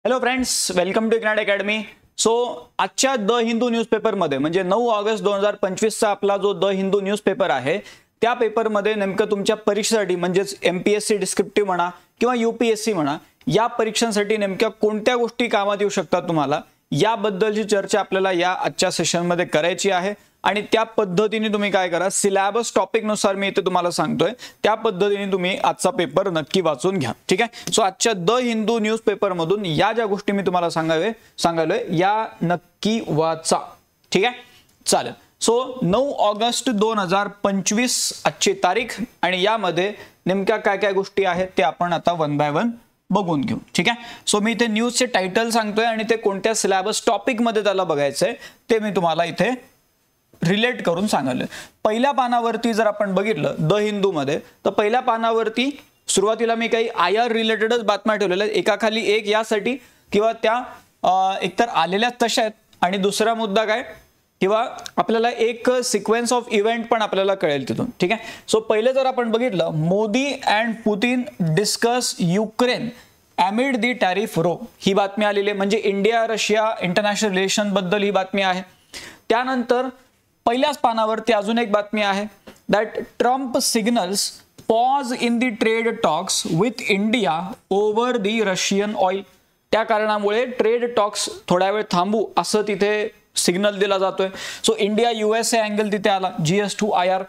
Hello friends, welcome to Ignite Academy. So आजच्या the Hindu न्यूजपेपरमध्ये म्हणजे 9 ऑगस्ट 2025चा आपला जो द हिंदू न्यूजपेपर आहे त्या पेपरमध्ये नेमकं तुमच्या परीक्षेसाठी म्हणजेच एमपीएससी डिस्क्रिप्टिव्ह म्हणा किंवा यूपीएससी म्हणा या परीक्षांसाठी नेमक्या कोणत्या गोष्टी कामात येऊ शकतात तुम्हाला याबद्दलची चर्चा आपल्याला या आजच्या सेशनमध्ये करायची आहे. आणि त्या पद्धतीने तुम्ही काय करा, सिलेबस टॉपिक नुसार मी इथे तुम्हाला सांगतोय त्या पद्धतीने तुम्ही आजचा पेपर नक्की वाचून घ्या. ठीक आहे. सो आजच्या द हिंदू न्यूजपेपर मधून या ज्या गोष्टी मी तुम्हाला सांगालोय या नक्की वाचा. ठीक आहे, चालेल. सो 9 ऑगस्ट 2025 आजची तारीख आणि यामध्ये नेमक्या काय काय गोष्टी आहेत ते आपण आता वन बाय वन बघून घेऊ. ठीक आहे. सो मी इथे न्यूजचे टायटल सांगतोय आणि ते कोणत्या सिलेबस टॉपिक मध्ये त्याला बघायचंय ते मी तुम्हाला इथे रिलेट करून सांगितलं. पहिल्या पानावरती जर आपण बघितलं द हिंदू मध्ये तर पहिल्या पानावरती सुरुवातीला मी काही आयआर रिलेटेडच बातम्या ठेवलेल्या आहेत, एकाखाली एक यासाठी किंवा त्या एकतर आलेल्या तशा आहेत आणि दुसरा मुद्दा काय किंवा आपल्याला एक सिक्वेन्स ऑफ इव्हेंट पण आपल्याला कळेल तिथून. ठीक आहे. सो पहिले जर आपण बघितलं Modi and Putin discuss Ukraine amid the tariff row, ही बातमी आलेली आहे. म्हणजे इंडिया रशिया इंटरनॅशनल रिलेशन बद्दल ही बातमी आहे. त्यानंतर पहिल्याच पानावरती अजून एक बातमी आहे that Trump signals pause in the trade talks with India over the Russian oil. त्या कारणामुळे ट्रेड टॉक्स थोड्या वेळ थांबू असं तिथे सिग्नल दिला जातोय. सो इंडिया यूएसए अँगल तिथे आला GS2IR.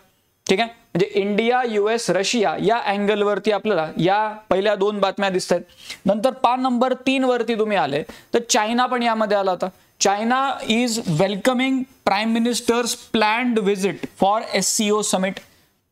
ठीक आहे. म्हणजे इंडिया यूएस रशिया या अँगलवरती आपल्याला या पहिल्या दोन बातम्या दिसत आहेत. नंतर पान नंबर 3 वरती तुम्ही आले तर चायना पण यामध्ये आला होता. China is welcoming Prime Minister's planned visit for SCO summit.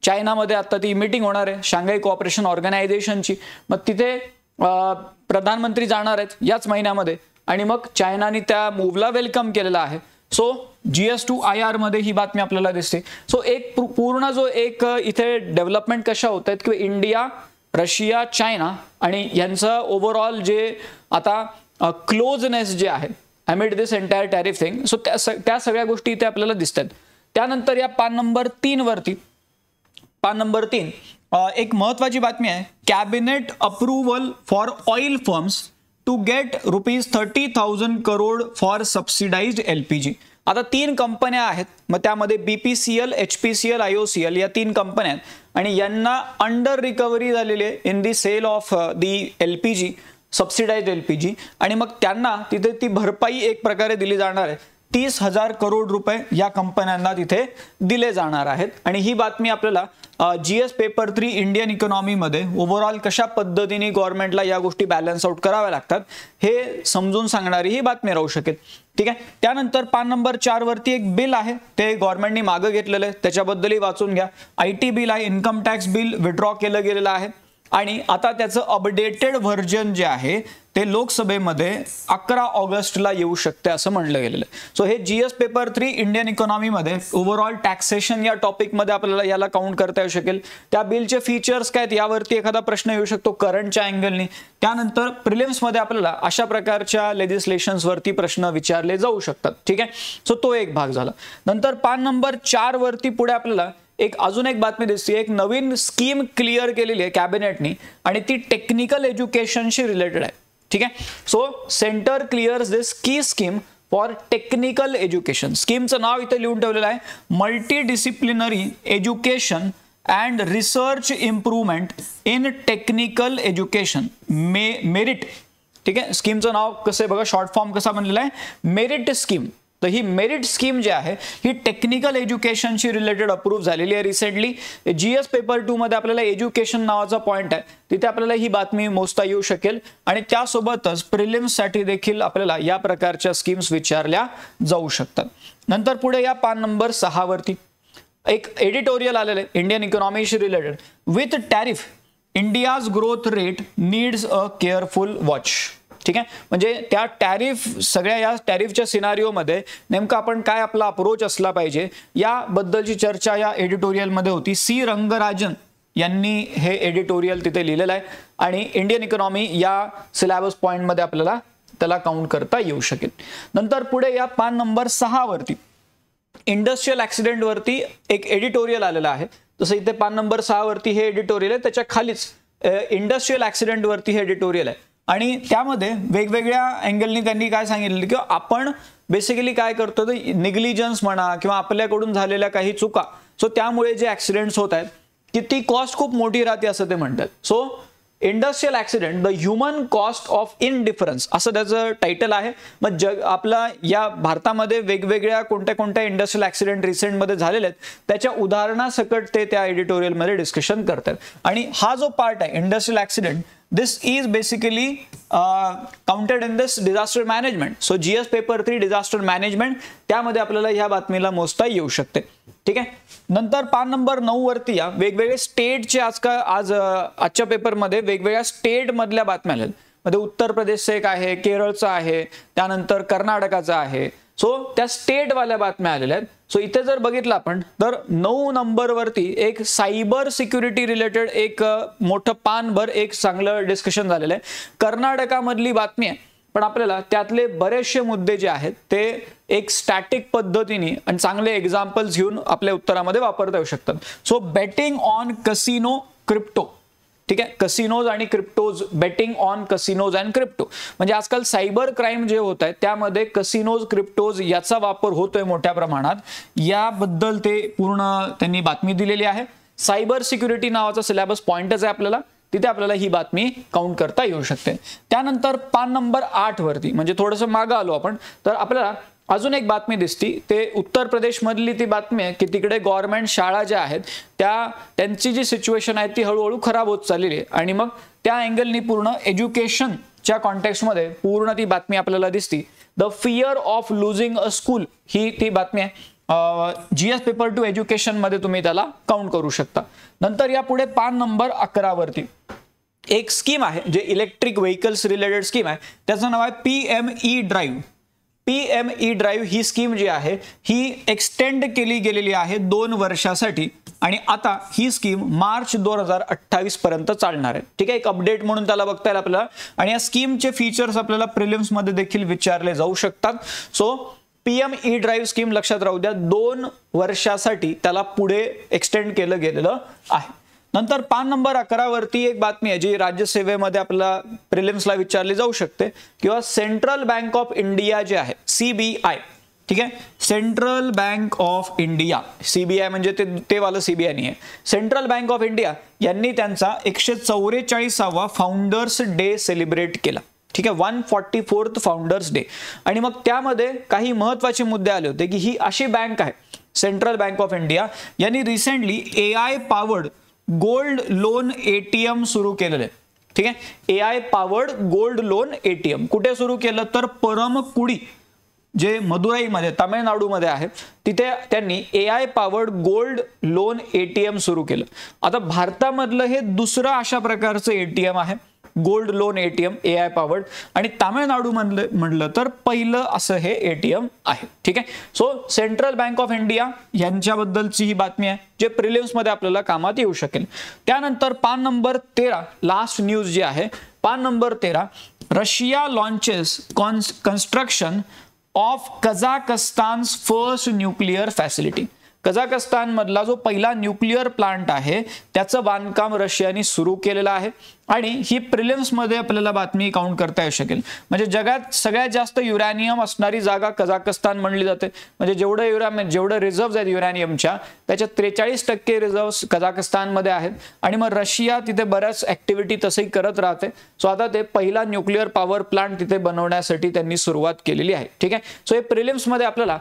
चायनामध्ये आता ती मीटिंग होणार आहे शांघाय कोऑपरेशन ऑर्गनायझेशनची. मग तिथे प्रधानमंत्री जाणार आहेत याच महिन्यामध्ये आणि मग चायनाने त्या मूव्हला वेलकम केलेला आहे. सो GS2IR मध्ये ही बातमी आपल्याला दिसते. सो एक पूर्ण जो एक इथे डेव्हलपमेंट कशा होत आहेत किंवा इंडिया रशिया चायना आणि यांचं ओव्हरऑल जे आता क्लोजनेस जे आहे amid this entire tariff thing. So त्या सगळ्या गोष्टी इथे आपल्याला दिसतात. त्यानंतर या पान नंबर 3 वरती एक महत्वाची बातमी आहे. Cabinet approval for oil firms to get ₹30,000 crore for subsidized LPG. आता 3 कंपन्या आहेत, मग त्यामध्ये BPCL, HPCL, IOCL या 3 कंपन्या आहेत आणि यांना अंडर रिकव्हरी झालेली आहे in the sale of the LPG, subsidised LPG. आणि मग त्यांना तिथे ती भरपाई एक प्रकारे दिली जाणार आहे. 30,000 करोड रुपये या कंपन्यांना तिथे दिले जाणार आहेत. आणि ही बातमी आपल्याला GS पेपर 3 इंडियन इकॉनॉमीमध्ये ओव्हरऑल कशा पद्धतीने गव्हर्नमेंटला या गोष्टी बॅलन्स आउट कराव्या लागतात हे समजून सांगणारी ही बातमी राहू शकेल. ठीक आहे. त्यानंतर पान नंबर 4 वरती एक बिल आहे ते गव्हर्नमेंटने मागे घेतलेलं आहे, त्याच्याबद्दलही वाचून घ्या. IT बिल आहे, इन्कम टॅक्स बिल विड्रॉ केलं गेलेलं आहे आणि आता त्याचं अपडेटेड व्हर्जन जे आहे ते लोकसभेमध्ये 11 ऑगस्टला येऊ शकते असं म्हणलं गेलेलं आहे. सो हे GS पेपर 3 इंडियन इकॉनॉमीमध्ये ओव्हरऑल टॅक्सेशन या टॉपिकमध्ये आपल्याला याला काउंट करता येऊ शकेल. त्या बिलचे फीचर्स काय आहेत यावरती एखादा प्रश्न येऊ शकतो करंटच्या अँगलनी. त्यानंतर प्रिलिम्समध्ये आपल्याला अशा प्रकारच्या लेजिस्लेशन्सवरती प्रश्न विचारले जाऊ शकतात. ठीक आहे. सो तो एक भाग झाला. नंतर पान नंबर 4 वरती पुढे आपल्याला अजून एक बातमी दिसते. एक नवीन स्कीम क्लिअर केलेली आहे कॅबिनेटनी आणि ती टेक्निकल एज्युकेशनशी रिलेटेड आहे. ठीक आहे. सो सेंटर क्लिअर्स दिस की स्कीम फॉर टेक्निकल एज्युकेशन. स्कीमचं नाव इथे लिहून ठेवलेलं आहे multi disciplinary education and research improvement in technical education merit. ठीक आहे. स्कीमचं नाव कसं आहे बघा, शॉर्ट फॉर्म कसा बनलेला आहे मेरिट स्कीम. तर ही मेरिट स्कीम जी आहे ही टेक्निकल एज्युकेशनशी रिलेटेड अप्रूव्ह झालेली आहे रिसेंटली. GS पेपर 2 मध्ये आपल्याला एज्युकेशन नावाचा पॉईंट आहे तिथे आपल्याला ही बातमी मोजता येऊ शकेल आणि त्यासोबतच प्रिलिम्ससाठी देखील आपल्याला या प्रकारच्या स्कीम्स विचारल्या जाऊ शकतात. नंतर पुढे या पान नंबर 6 वरती एक एडिटोरियल आलेलं आहे इंडियन इकॉनॉमीशी related. With tariff India's growth rate needs a careful watch. ठीक आहे. म्हणजे त्या टॅरिफ सगळ्या या टॅरिफच्या सिनारिओमध्ये नेमकं आपण काय आपला अप्रोच असला पाहिजे याबद्दलची चर्चा या एडिटोरियलमध्ये होती. C रंगराजन यांनी हे एडिटोरियल तिथे लिहिलेलं आहे आणि इंडियन इकॉनॉमी या सिलेबस पॉईंटमध्ये आपल्याला त्याला काउंट करता येऊ शकेल. नंतर पुढे या पान नंबर 6 वरती इंडस्ट्रियल ऍक्सिडेंट वरती एक एडिटोरियल आलेलं आहे. तसं इथे पान नंबर 6 वरती हे एडिटोरियल आहे, त्याच्या खालीच इंडस्ट्रियल ऍक्सिडेंट वरती हे एडिटोरियल आहे. आणि त्यामध्ये वेगवेगळ्या अँगलनी त्यांनी काय सांगितलं की आपण बेसिकली काय करतो तर निग्लिजन्स म्हणा किंवा आपल्याकडून झालेल्या काही चुका, सो त्यामुळे जे ऍक्सिडेंट्स होत आहेत की ती कॉस्ट खूप मोठी राहते असं ते म्हणतात. So industrial accident the human cost of indifference असं त्याचं टायटल आहे. मग आपला या भारतामध्ये वेगवेगळ्या कोणत्या कोणत्या इंडस्ट्रियल ऍक्सिडेंट रिसेंटमध्ये झालेले आहेत त्याच्या उदाहरणासकट ते त्या एडिटोरियलमध्ये डिस्कशन करतात. आणि हा जो पार्ट आहे industrial accident, this is basically counted in this disaster management. So GS paper 3 disaster management त्यामध्ये आपल्याला ह्या बातमीला मोजता येऊ शकते. ठीक आहे. नंतर पान नंबर 9 वरती या वेगवेगळे स्टेटचे आजच्या पेपरमध्ये वेगवेगळ्या स्टेट मधल्या बातम्या आल्या. मध्ये उत्तर प्रदेशचं एक आहे, केरळचं आहे, त्यानंतर कर्नाटकाचं आहे. सो त्या स्टेट वाल्या बातम्या आलेल्या आहेत. सो इथे जर बघितलं आपण तर 9 नंबरवरती एक सायबर सिक्युरिटी रिलेटेड एक मोठं पानभर एक चांगलं डिस्कशन झालेलं आहे. कर्नाटकामधली बातमी आहे, पण आपल्याला त्यातले बरेचसे मुद्दे जे आहेत ते एक स्टॅटिक पद्धतीने आणि चांगले एक्झाम्पल्स घेऊन आपल्या उत्तरामध्ये वापरता येऊ शकतात. So betting on casino crypto, ठीक आहे, कसिनोज आणि cryptos, betting on casinos and crypto, म्हणजे आजकाल सायबर क्राईम जे होत आहे त्यामध्ये कसिनोज क्रिप्टोज याचा वापर होतोय मोठ्या प्रमाणात, याबद्दल ते पूर्ण त्यांनी बातमी दिलेली आहे. सायबर सिक्युरिटी नावाचा सिलेबस पॉइंटच आहे आपल्याला, तिथे आपल्याला ही बातमी काउंट करता येऊ शकते. त्यानंतर पान नंबर 8 वरती म्हणजे थोडंसं मागं आलो आपण तर आपल्याला अजून एक बातमी दिसती, ते उत्तर प्रदेश मधली ती बातमी आहे की तिकडे गव्हर्नमेंट शाळा ज्या आहेत त्यांची जी सिच्युएशन आहे ती हळूहळू खराब होत चाललेली आहे. आणि मग त्या अँगलनी पूर्ण एज्युकेशनच्या कॉन्टेक्स्टमध्ये पूर्ण ती बातमी आपल्याला दिसती. The fear of losing a school ही ती बातमी आहे. GS पेपर 2 एज्युकेशन मध्ये तुम्ही त्याला काउंट करू शकता. नंतर या पुढे पान नंबर 11 वरती एक स्कीम आहे जे इलेक्ट्रिक व्हेकल्स रिलेटेड स्कीम आहे, त्याचं नाव आहे PME ड्राईव्ह. PME ड्राईव्ह ही स्कीम जी आहे ही एक्सटेंड केली गेलेली आहे 2 वर्षासाठी आणि आता ही स्कीम मार्च 2028 पर्यंत चालणार आहे. ठीक आहे, एक अपडेट म्हणून त्याला बघता येईल आपल्याला. आणि या स्कीमचे फीचर्स आपल्याला प्रिलिम्स मध्ये देखील विचारले जाऊ शकतात. सो PME ड्राईव्ह स्कीम लक्षात राहू द्या, 2 वर्षासाठी त्याला पुढे एक्सटेंड केलं गेलेलं आहे. नंतर पान नंबर 11 वरती एक बातमी आहे जी राज्यसेवेमध्ये आपल्याला प्रिलिम्सला विचारली जाऊ शकते किंवा सेंट्रल बँक ऑफ इंडिया जे आहे CBI, ठीक आहे, central bank of India, CBI म्हणजे ते वाला CBI नाही आहे, सेंट्रल बँक ऑफ इंडिया यांनी त्यांचा 144वा फाउंडर्स डे सेलिब्रेट केला. ठीक आहे, 144th फाउंडर्स डे. आणि मग त्यामध्ये काही महत्त्वाचे मुद्दे आले होते की ही अशी बँक आहे सेंट्रल बँक ऑफ इंडिया यांनी recently AI powered gold loan ATM सुरू केलेलं आहे. ठीक आहे, AI powered gold loan ATM कुठे सुरू केलं तर परमकुडी जे मदुराईमध्ये तामिळनाडूमध्ये आहे तिथे त्यांनी AI powered gold loan ATM सुरू केलं. आता भारतामधलं हे दुसरं अशा प्रकारचं ATM आहे gold loan ATM AI powered, आणि तामिळनाडू म्हटलं तर पहिलं असं हे ATM आहे. ठीक आहे, so central bank of India यांच्याबद्दलची ही बातमी आहे जे प्रिलिम्स मध्ये आपल्याला कामात येऊ शकेल. त्यानंतर पान नंबर 13 लास्ट न्यूज जी आहे, पान number 13, Russia launches construction of Kazakhstan's first nuclear facility. Kazakhstan मधला जो पहिला न्यूक्लिअर प्लांट आहे त्याचं बांधकाम रशियाने सुरू केलेलं आहे. आणि ही प्रिलिम्स मध्ये आपल्याला बातमी काउंट करता येऊ शकेल. म्हणजे जगात सगळ्यात जास्त युरॅनियम असणारी जागा कझाकस्तान म्हणली जाते. म्हणजे जेवढं रिझर्व्ह आहेत युरॅनियमच्या त्याच्या 43% रिझर्व्ह कझाकस्तानमध्ये आहेत. आणि मग रशिया तिथे बऱ्याच ऍक्टिव्हिटी तसंही करत राहते. सो आता ते पहिला न्यूक्लिअर पॉवर प्लांट तिथे बनवण्यासाठी त्यांनी सुरुवात केलेली आहे. ठीक आहे, सो हे प्रिलिम्स मध्ये आपल्याला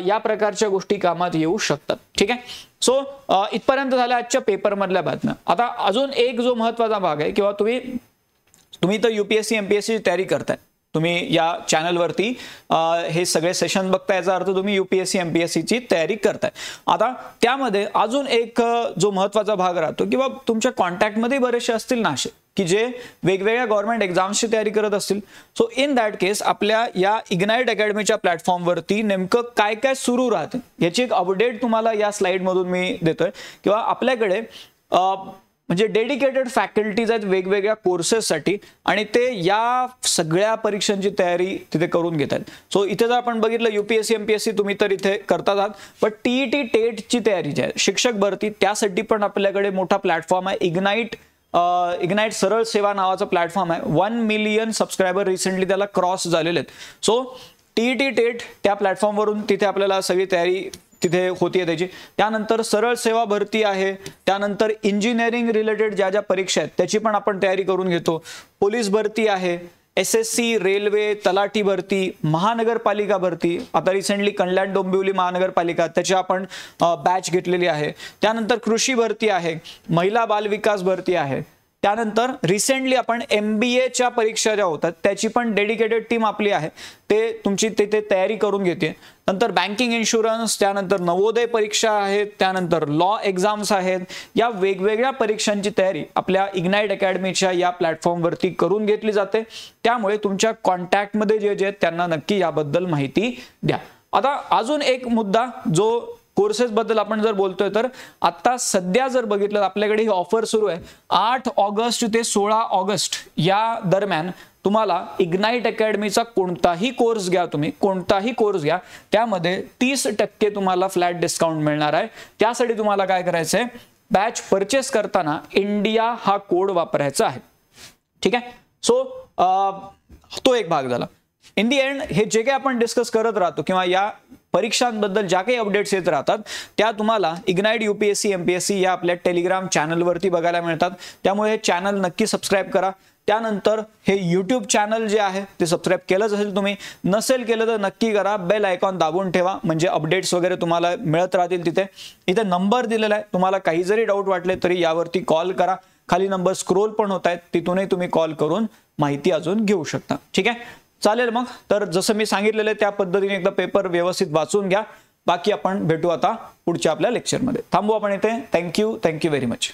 या प्रकारच्या गोष्टी कामात येऊ शकतात. ठीक आहे, सो इथपर्यंत झाल्या आजच्या पेपर मधल्या बातम्या. आता अजून एक जो महत्त्वाचा भाग आहे किंवा तुम्ही तर UPSC MPSC ची तयारी करताय, तुम्ही या चॅनलवरती हे सगळे सेशन बघताय, याचा अर्थ तुम्ही UPSC MPSC ची तयारी करताय. आता त्यामध्ये अजून एक जो महत्त्वाचा भाग राहतो किंवा तुमच्या कॉन्टॅक्टमध्ये बरेचसे असतील ना असे की जे वेगवेगळ्या गव्हर्नमेंट एक्झाम्सची तयारी करत असतील. सो इन दॅट केस आपल्या या इग्नाइट अकॅडमीच्या प्लॅटफॉर्मवरती नेमकं काय काय सुरू राहते याची एक अपडेट तुम्हाला या स्लाइडमधून मी देतोय. किंवा आपल्याकडे म्हणजे डेडिकेटेड फॅकल्टीज आहेत वेगवेगळ्या कोर्सेससाठी आणि ते या सगळ्या परीक्षांची तयारी तिथे करून घेत आहेत. सो इथे जर आपण बघितलं UPSC MPSC तुम्ही तर इथे करतात आहात, पण TET टेटची तयारी जी आहे शिक्षक भरती त्यासाठी पण आपल्याकडे मोठा प्लॅटफॉर्म आहे इग्नाइट इग्नाइट सरळ सेवा नावाचा प्लॅटफॉर्म आहे. 1 मिलियन सबस्क्रायबर रिसेंटली त्याला क्रॉस झालेले आहेत. सो टीईटी टेट त्या प्लॅटफॉर्मवरून तिथे आपल्याला सगळी तयारी तिथे होतीये त्याची. त्यानंतर सरळ सेवा भरती आहे, त्यानंतर इंजिनिअरिंग रिलेटेड ज्या ज्या परीक्षा आहेत त्याची पण आपण तयारी करून घेतो. पोलीस भरती आहे, SSC, रेल्वे, तलाठी भरती, महानगरपालिका भरती, आता रिसेंटली कल्याण डोंबिवली महानगरपालिका त्याची आपण बॅच घेतलेली आहे. त्यानंतर कृषी भरती आहे, महिला बाल विकास भरती आहे. त्यानंतर रिसेंटली आपण MBAच्या परीक्षा ज्या होतात त्याची पण डेडिकेटेड टीम आपली आहे, ते तुमची तिथे तयारी करून घेते. नंतर बँकिंग इन्शुरन्स, त्यानंतर नवोदय परीक्षा आहेत, त्यानंतर लॉ एक्झाम्स आहेत. या वेगवेगळ्या परीक्षांची तयारी आपल्या इग्नाइट अकॅडमीच्या या प्लॅटफॉर्मवरती करून घेतली जाते. त्यामुळे तुमच्या कॉन्टॅक्टमध्ये जे आहेत त्यांना नक्की याबद्दल माहिती द्या. आता अजून एक मुद्दा जो कोर्सेस बद्दल आपण जर बोलतोय तर आता सध्या जर बघितलं आपल्याकडे ही ऑफर सुरू आहे. 8 ऑगस्ट ते 16 ऑगस्ट या दरम्यान तुम्हाला इग्नाइट अकॅडमीचा कोणताही कोर्स घ्या, तुम्ही कोणताही कोर्स घ्या, त्यामध्ये 30% तुम्हाला फ्लॅट डिस्काउंट मिळणार आहे. त्यासाठी तुम्हाला काय करायचंय, बॅच परचेस करताना इंडिया हा कोड वापरायचा आहे. ठीक आहे. सो तो एक भाग झाला. इन दी एंड हे जे काही आपण डिस्कस करत राहतो किंवा या परीक्षांबद्दल ज्या काही अपडेट्स येत राहतात त्या तुम्हाला इग्नाइट UPSC MPSC या आपल्या टेलिग्राम चॅनलवरती बघायला मिळतात. त्यामुळे हे चॅनल नक्की सबस्क्राईब करा. त्यानंतर हे यूट्यूब चॅनल जे आहे ते सबस्क्राईब केलंच असेल तुम्ही, नसेल केलं तर नक्की करा. बेल आयकॉन दाबून ठेवा म्हणजे अपडेट्स वगैरे तुम्हाला मिळत राहतील. इथे नंबर दिलेला आहे, तुम्हाला काही जरी डाऊट वाटले तरी यावरती कॉल करा. खाली नंबर स्क्रोल पण होत आहेत, तिथूनही तुम्ही कॉल करून माहिती अजून घेऊ शकता. ठीक आहे, चालेल. मग तर जसं मी सांगितलेलं आहे त्या पद्धतीने एकदा पेपर व्यवस्थित वाचून घ्या. बाकी आपण भेटू आता पुढच्या आपल्या लेक्चरमध्ये. थांबू आपण इथे. Thank you very much.